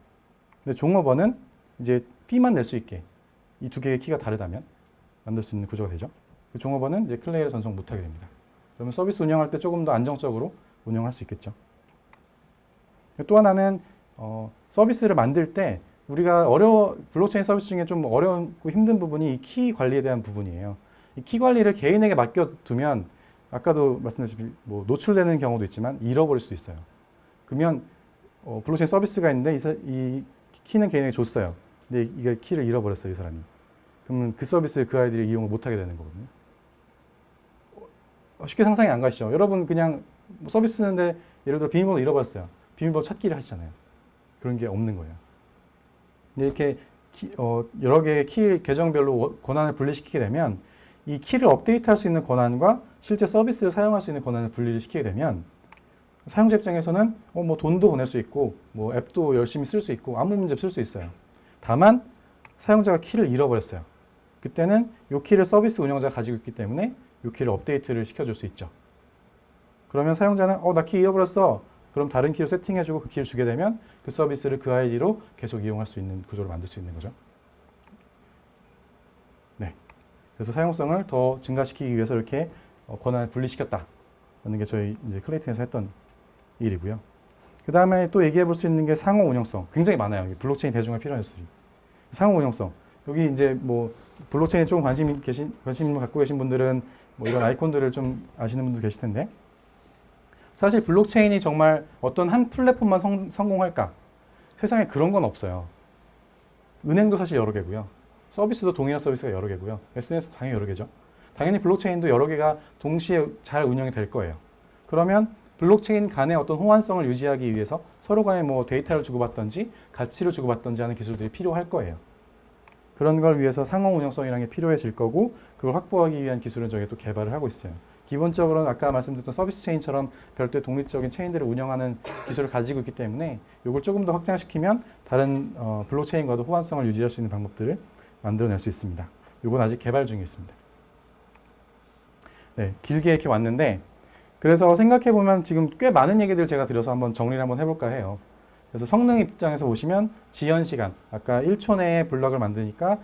근데 종업원은 이제 피만 낼 수 있게 이 2개의 키가 다르다면 만들 수 있는 구조가 되죠. 그 종업원은 이제 클레이를 전송 못하게 됩니다. 그러면 서비스 운영할 때 조금 더 안정적으로 운영할 수 있겠죠. 또 하나는 서비스를 만들 때 우리가 블록체인 서비스 중에 좀 어려운고 힘든 부분이 이 키 관리에 대한 부분이에요. 이 키 관리를 개인에게 맡겨두면 아까도 말씀드렸듯이 뭐 노출되는 경우도 있지만 잃어버릴 수도 있어요. 그러면 블록체인 서비스가 있는데 이 키는 개인에게 줬어요. 근데 이게 키를 잃어버렸어요, 이 사람이. 그러면 그 서비스를 그 아이들이 이용을 못하게 되는 거거든요. 쉽게 상상이 안 가시죠? 여러분 그냥 서비스 쓰는데 예를 들어 비밀번호 잃어버렸어요. 비밀번호 찾기를 하시잖아요. 그런 게 없는 거예요. 근데 이렇게 여러 개의 계정별로 권한을 분리시키게 되면 이 키를 업데이트할 수 있는 권한과 실제 서비스를 사용할 수 있는 권한을 분리를 시키게 되면 사용자 입장에서는 뭐 돈도 보낼 수 있고 뭐 앱도 열심히 쓸 수 있고 아무 문제 없이 쓸 수 있어요. 다만 사용자가 키를 잃어버렸어요. 그때는 이 키를 서비스 운영자가 가지고 있기 때문에 이 키를 업데이트를 시켜줄 수 있죠. 그러면 사용자는 나 키 잃어버렸어. 그럼 다른 키로 세팅해주고 그 키를 주게 되면 그 서비스를 그 아이디로 계속 이용할 수 있는 구조를 만들 수 있는 거죠. 네. 그래서 사용성을 더 증가시키기 위해서 이렇게 권한을 분리시켰다는 게 저희 이제 클레이튼에서 했던 일이고요. 그 다음에 또 얘기해 볼 수 있는 게 상호 운영성. 굉장히 많아요. 블록체인 대중화 필요한 요소들이. 상호 운영성. 여기 이제 뭐 블록체인에 조금 관심을 갖고 계신 분들은 뭐 이런 아이콘들을 좀 아시는 분도 계실 텐데 사실 블록체인이 정말 어떤 한 플랫폼만 성공할까? 세상에 그런 건 없어요. 은행도 사실 여러 개고요. 서비스도 동일한 서비스가 여러 개고요. SNS도 당연히 여러 개죠. 당연히 블록체인도 여러 개가 동시에 잘 운영이 될 거예요. 그러면 블록체인 간의 어떤 호환성을 유지하기 위해서 서로 간에 뭐 데이터를 주고받던지 가치를 주고받던지 하는 기술들이 필요할 거예요. 그런 걸 위해서 상호 운영성이라는 게 필요해질 거고 그걸 확보하기 위한 기술은 저희가 또 개발을 하고 있어요. 기본적으로는 아까 말씀드렸던 서비스 체인처럼 별도의 독립적인 체인들을 운영하는 기술을 가지고 있기 때문에 이걸 조금 더 확장시키면 다른 블록체인과도 호환성을 유지할 수 있는 방법들을 만들어낼 수 있습니다. 이건 아직 개발 중에 있습니다. 네, 길게 이렇게 왔는데 그래서 생각해보면 지금 꽤 많은 얘기들 제가 드려서 한번 정리를 한번 해볼까 해요. 그래서 성능 입장에서 보시면 지연 시간, 아까 1초 내에 블럭을 만드니까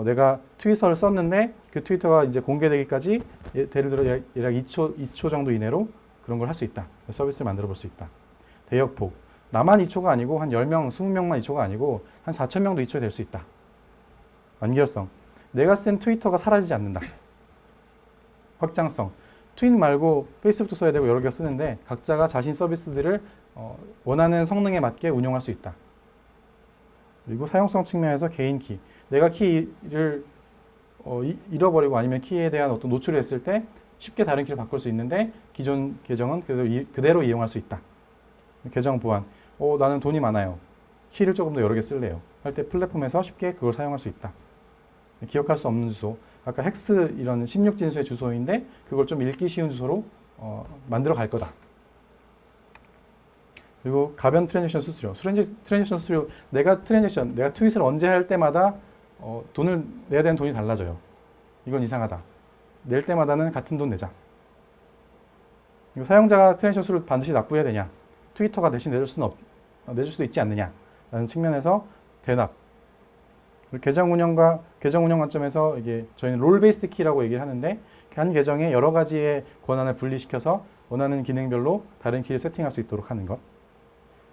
내가 트위터를 썼는데 그 트위터가 이제 공개되기까지 예를 들어 약 2초 정도 이내로 그런 걸 할 수 있다. 서비스를 만들어 볼 수 있다. 대역폭. 나만 2초가 아니고 한 10명, 20명만 2초가 아니고 한 4,000명도 2초에 될 수 있다. 완결성. 내가 쓴 트위터가 사라지지 않는다. 확장성. 트윗 말고 페이스북도 써야 되고 여러 개가 쓰는데 각자가 자신 서비스들을 원하는 성능에 맞게 운용할 수 있다. 그리고 사용성 측면에서 개인 키. 내가 키를 잃어버리고 아니면 키에 대한 어떤 노출을 했을 때 쉽게 다른 키를 바꿀 수 있는데 기존 계정은 그대로 이용할 수 있다. 계정 보안. 나는 돈이 많아요. 키를 조금 더 여러 개 쓸래요. 할 때 플랫폼에서 쉽게 그걸 사용할 수 있다. 기억할 수 없는 주소. 아까 헥스 이런 16진수의 주소인데 그걸 좀 읽기 쉬운 주소로 만들어 갈 거다. 그리고 가변 트랜잭션 수수료. 트랜잭션 수수료. 내가 트윗을 언제 할 때마다 돈을 내야 되는 돈이 달라져요. 이건 이상하다. 낼 때마다는 같은 돈 내자. 그리고 사용자가 트랜잭션 수수료를 반드시 납부해야 되냐? 트위터가 대신 내줄 수도 있지 않느냐? 라는 측면에서 대납. 계정 운영 관점에서 이게 저희는 롤 베이스드 키라고 얘기를 하는데 한 계정에 여러 가지의 권한을 분리시켜서 원하는 기능별로 다른 키를 세팅할 수 있도록 하는 것.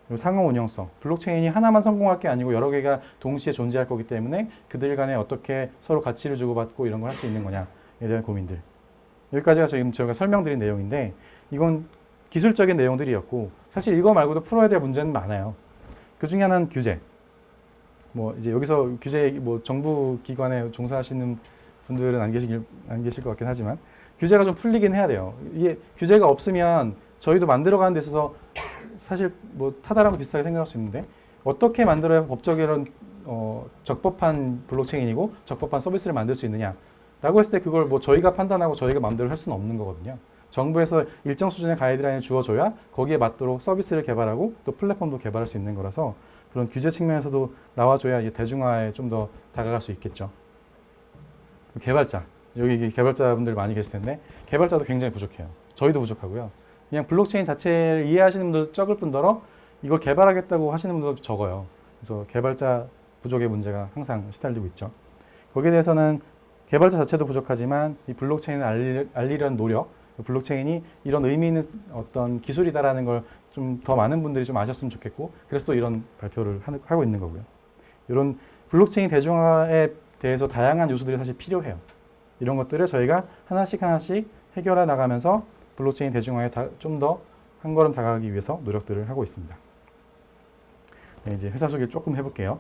그리고 상호 운영성. 블록체인이 하나만 성공할 게 아니고 여러 개가 동시에 존재할 거기 때문에 그들 간에 어떻게 서로 가치를 주고받고 이런 걸 할 수 있는 거냐에 대한 고민들. 여기까지가 저희가 설명드린 내용인데 이건 기술적인 내용들이었고 사실 이거 말고도 풀어야 될 문제는 많아요. 그 중에 하나는 규제. 이제 여기서 규제 정부 기관에 종사하시는 분들은 안 계실 것 같긴 하지만 규제가 좀 풀리긴 해야 돼요. 이게 규제가 없으면 저희도 만들어가는 데 있어서 사실 타다랑도 비슷하게 생각할 수 있는데 어떻게 만들어야 법적으로는 적법한 블록체인이고 적법한 서비스를 만들 수 있느냐라고 했을 때 그걸 저희가 판단하고 저희가 마음대로 할 수는 없는 거거든요. 정부에서 일정 수준의 가이드라인을 주어줘야 거기에 맞도록 서비스를 개발하고 또 플랫폼도 개발할 수 있는 거라서 그런 규제 측면에서도 나와줘야 대중화에 좀 더 다가갈 수 있겠죠. 개발자. 여기 개발자분들 많이 계실 텐데 개발자도 굉장히 부족해요. 저희도 부족하고요. 그냥 블록체인 자체를 이해하시는 분도 적을 뿐더러 이걸 개발하겠다고 하시는 분도 적어요. 그래서 개발자 부족의 문제가 항상 시달리고 있죠. 거기에 대해서는 개발자 자체도 부족하지만 이 블록체인을 알리려는 노력, 블록체인이 이런 의미 있는 어떤 기술이다라는 걸 좀 더 많은 분들이 좀 아셨으면 좋겠고 그래서 또 이런 발표를 하고 있는 거고요. 이런 블록체인 대중화에 대해서 다양한 요소들이 사실 필요해요. 이런 것들을 저희가 하나씩 해결해 나가면서 블록체인 대중화에 좀 더 한 걸음 다가가기 위해서 노력들을 하고 있습니다. 네, 이제 회사 소개를 조금 해볼게요.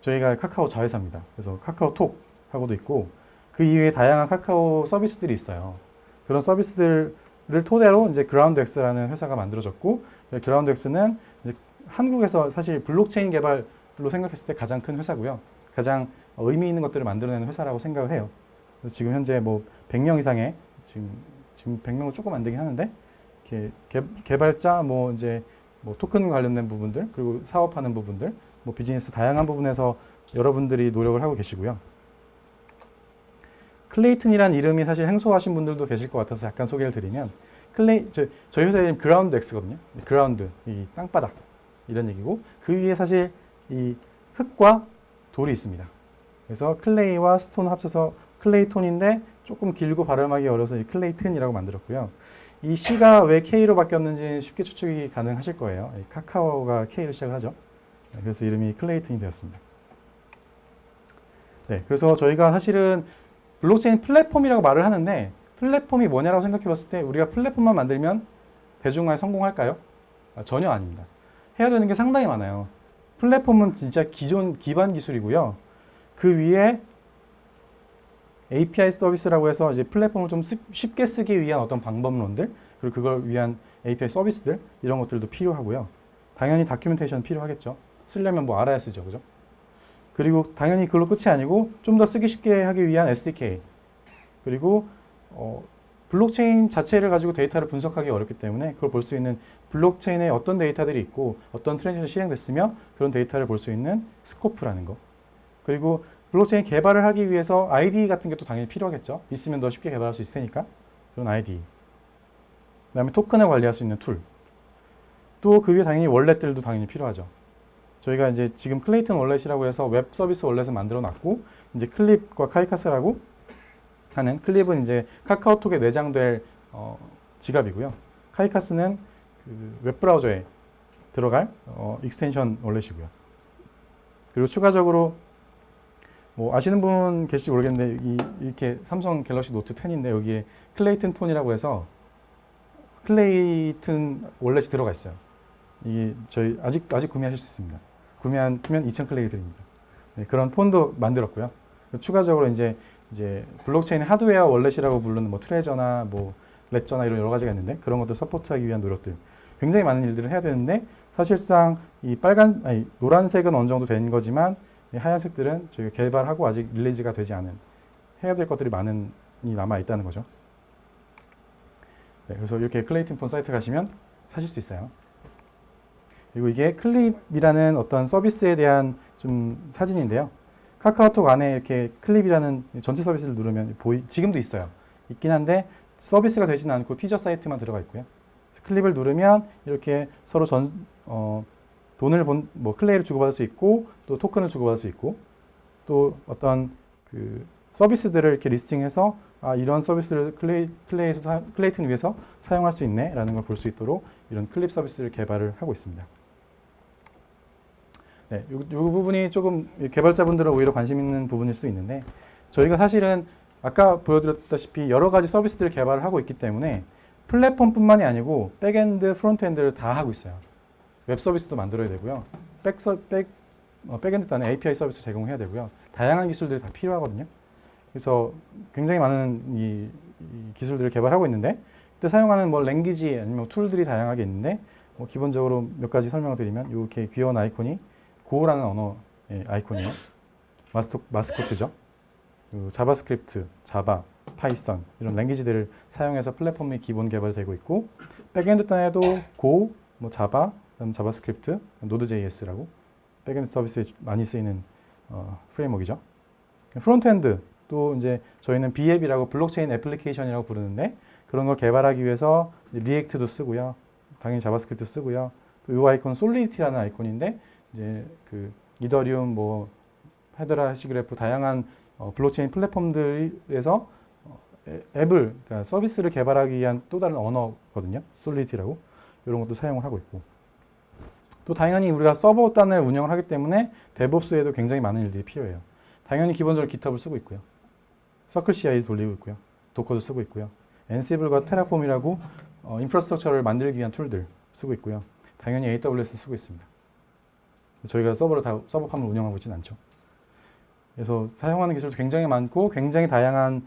저희가 카카오 자회사입니다. 그래서 카카오톡하고도 있고 그 이외에 다양한 카카오 서비스들이 있어요. 그런 서비스들을 토대로 이제 그라운드엑스라는 회사가 만들어졌고 그라운드엑스는 이제 한국에서 사실 블록체인 개발로 생각했을 때 가장 큰 회사고요. 가장 의미 있는 것들을 만들어내는 회사라고 생각을 해요. 그래서 지금 현재 100명 이상의 지금 100명은 조금 안 되긴 하는데 개발자 토큰 관련된 부분들 그리고 사업하는 부분들 비즈니스 다양한 부분에서 여러분들이 노력을 하고 계시고요. 클레이튼이라는 이름이 사실 생소하신 분들도 계실 것 같아서 약간 소개를 드리면 저희 회사 이름 그라운드엑스거든요. 그라운드, 이 땅바닥 이런 얘기고 그 위에 사실 이 흙과 돌이 있습니다. 그래서 클레이와 스톤 합쳐서 클레이톤인데 조금 길고 발음하기 어려서 이 클레이튼이라고 만들었고요. 이 C가 왜 K로 바뀌었는지 쉽게 추측이 가능하실 거예요. 카카오가 K로 시작을 하죠. 그래서 이름이 클레이튼이 되었습니다. 네, 그래서 저희가 사실은 블록체인 플랫폼이라고 말을 하는데 플랫폼이 뭐냐라고 생각해 봤을 때 우리가 플랫폼만 만들면 대중화에 성공할까요? 전혀 아닙니다. 해야 되는 게 상당히 많아요. 플랫폼은 진짜 기존 기반 기술이고요. 그 위에 API 서비스라고 해서 이제 플랫폼을 좀 쉽게 쓰기 위한 어떤 방법론들 그리고 그걸 위한 API 서비스들 이런 것들도 필요하고요. 당연히 다큐멘테이션 필요하겠죠. 쓰려면 알아야 쓰죠, 그죠? 그리고 당연히 그걸로 끝이 아니고 좀 더 쓰기 쉽게 하기 위한 SDK 그리고 블록체인 자체를 가지고 데이터를 분석하기 어렵기 때문에 그걸 볼 수 있는 블록체인에 어떤 데이터들이 있고 어떤 트랜잭션이 실행됐으며 그런 데이터를 볼 수 있는 스코프라는 거. 그리고 블록체인 개발을 하기 위해서 ID 같은 게 또 당연히 필요하겠죠. 있으면 더 쉽게 개발할 수 있을 테니까. 그런 ID. 그다음에 토큰을 관리할 수 있는 툴. 또 그게 당연히 월렛들도 당연히 필요하죠. 저희가 이제 지금 클레이튼 월렛이라고 해서 웹 서비스 월렛을 만들어 놨고 이제 클립과 카이카스라고 하는 클립은 이제 카카오톡에 내장될 지갑이고요. 카이카스는 그 웹브라우저에 들어갈 익스텐션 월렛이고요. 그리고 추가적으로 뭐 아시는 분 계실지 모르겠는데 이렇게 삼성 갤럭시 노트 10인데 여기에 클레이튼 폰이라고 해서 클레이튼 월렛이 들어가 있어요. 이게 저희 아직 구매하실 수 있습니다. 구매하면 2,000클레이 드립니다. 네, 그런 폰도 만들었고요. 추가적으로 이제 블록체인 하드웨어 월렛이라고 부르는 뭐 트레저나 뭐 레저나 이런 여러 가지가 있는데 그런 것들 서포트하기 위한 노력들 굉장히 많은 일들을 해야 되는데 사실상 이 노란색은 어느 정도 된 거지만 이 하얀색들은 저희가 개발하고 아직 릴리즈가 되지 않은 해야 될 것들이 많이 남아 있다는 거죠. 네, 그래서 이렇게 클레이튼 폰 사이트 가시면 사실 수 있어요. 그리고 이게 클립이라는 어떤 서비스에 대한 좀 사진인데요. 카카오톡 안에 이렇게 클립이라는 전체 서비스를 누르면 지금도 있어요. 있긴 한데 서비스가 되지는 않고 티저 사이트만 들어가 있고요. 클립을 누르면 이렇게 서로 돈을 뭐 클레이를 주고받을 수 있고 또 토큰을 주고받을 수 있고 또 어떤 그 서비스들을 이렇게 리스팅해서 이런 서비스를 클레이튼 위해서 사용할 수 있네라는 걸 볼 수 있도록 이런 클립 서비스를 개발을 하고 있습니다. 네, 이 부분이 조금 개발자분들은 오히려 관심 있는 부분일 수 있는데 저희가 사실은 아까 보여드렸다시피 여러 가지 서비스들을 개발을 하고 있기 때문에 플랫폼뿐만이 아니고 백엔드, 프론트엔드를 다 하고 있어요. 웹 서비스도 만들어야 되고요. 백엔드 단에 API 서비스 제공해야 되고요. 다양한 기술들이 다 필요하거든요. 그래서 굉장히 많은 이 기술들을 개발하고 있는데 그때 사용하는 뭐 랭귀지 아니면 툴들이 다양하게 있는데 뭐 기본적으로 몇 가지 설명을 드리면 이렇게 귀여운 아이콘이 고라는 언어의 아이콘이에요. 마스코트죠. 자바스크립트, 자바, 파이썬 이런 랭귀지들을 사용해서 플랫폼이 기본 개발되고 있고 백엔드 단에도 고, 뭐 자바, 자바스크립트, 노드.js라고 백엔드 서비스에 많이 쓰이는 프레임워크이죠. 프론트엔드 또 이제 저희는 B앱이라고 블록체인 애플리케이션이라고 부르는데 그런 걸 개발하기 위해서 리액트도 쓰고요. 당연히 자바스크립트 쓰고요. 또 이 아이콘은 솔리디티라는 아이콘인데 이제 그 이더리움, 뭐 헤드라, 해시그래프 다양한 블록체인 플랫폼들에서 앱을 그러니까 서비스를 개발하기 위한 또 다른 언어거든요. 솔리디티라고 이런 것도 사용을 하고 있고 또 당연히 우리가 서버 단을 운영을 하기 때문에 데브옵스에도 굉장히 많은 일들이 필요해요. 당연히 기본적으로 GitHub을 쓰고 있고요. 서클 CI 돌리고 있고요. 도커도 쓰고 있고요. 앤시블과 테라폼이라고 인프라스트럭처를 만들기 위한 툴들 쓰고 있고요. 당연히 AWS 쓰고 있습니다. 저희가 서버팜을 운영하고 있지는 않죠. 그래서 사용하는 기술도 굉장히 많고 굉장히 다양한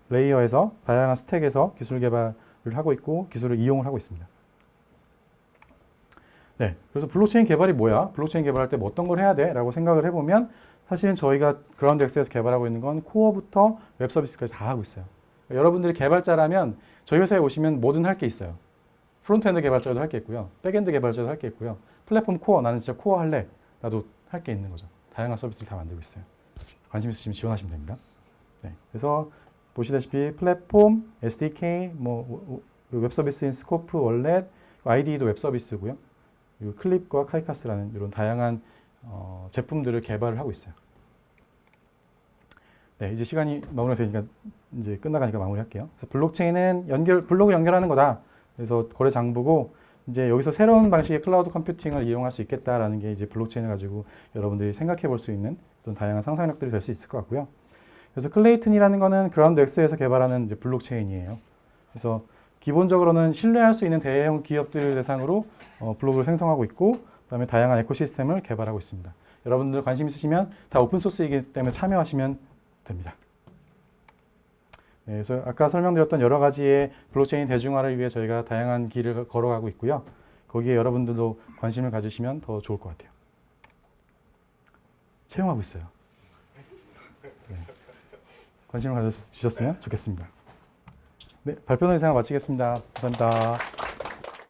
레이어에서 다양한 스택에서 기술 개발을 하고 있고 기술을 이용을 하고 있습니다. 네, 그래서 블록체인 개발이 뭐야? 블록체인 개발할 때 뭐 어떤 걸 해야 돼? 라고 생각을 해보면 사실은 저희가 그라운드엑스에서 개발하고 있는 건 코어부터 웹 서비스까지 다 하고 있어요. 그러니까 여러분들이 개발자라면 저희 회사에 오시면 뭐든 할 게 있어요. 프론트엔드 개발자도 할 게 있고요. 백엔드 개발자도 할 게 있고요. 플랫폼 코어, 나는 진짜 코어 할래. 나도 할 게 있는 거죠. 다양한 서비스를 다 만들고 있어요. 관심 있으시면 지원하시면 됩니다. 네, 그래서 보시다시피 플랫폼, SDK, 뭐 웹 서비스인 스코프, 월렛, IDE도 웹 서비스고요. 그리고 클립과 카이카스라는 이런 다양한 제품들을 개발을 하고 있어요. 네, 이제 시간이 너무나 되니까 이제 끝나가니까 마무리할게요. 그래서 블록체인은 블록을 연결하는 거다. 그래서 거래 장부고 이제 여기서 새로운 방식의 클라우드 컴퓨팅을 이용할 수 있겠다라는 게 이제 블록체인을 가지고 여러분들이 생각해 볼 수 있는 어떤 다양한 상상력들이 될 수 있을 것 같고요. 그래서 클레이튼이라는 거는 그라운드엑스에서 개발하는 이제 블록체인이에요. 그래서 기본적으로는 신뢰할 수 있는 대형 기업들을 대상으로 블록을 생성하고 있고 그다음에 다양한 에코시스템을 개발하고 있습니다. 여러분들 관심 있으시면 다 오픈소스이기 때문에 참여하시면 됩니다. 네, 그래서 아까 설명드렸던 여러 가지의 블록체인 대중화를 위해 저희가 다양한 길을 걸어가고 있고요. 거기에 여러분들도 관심을 가지시면 더 좋을 것 같아요. 채용하고 있어요. 네. 관심을 가져주셨으면 좋겠습니다. 네, 발표는 이상 마치겠습니다. 감사합니다.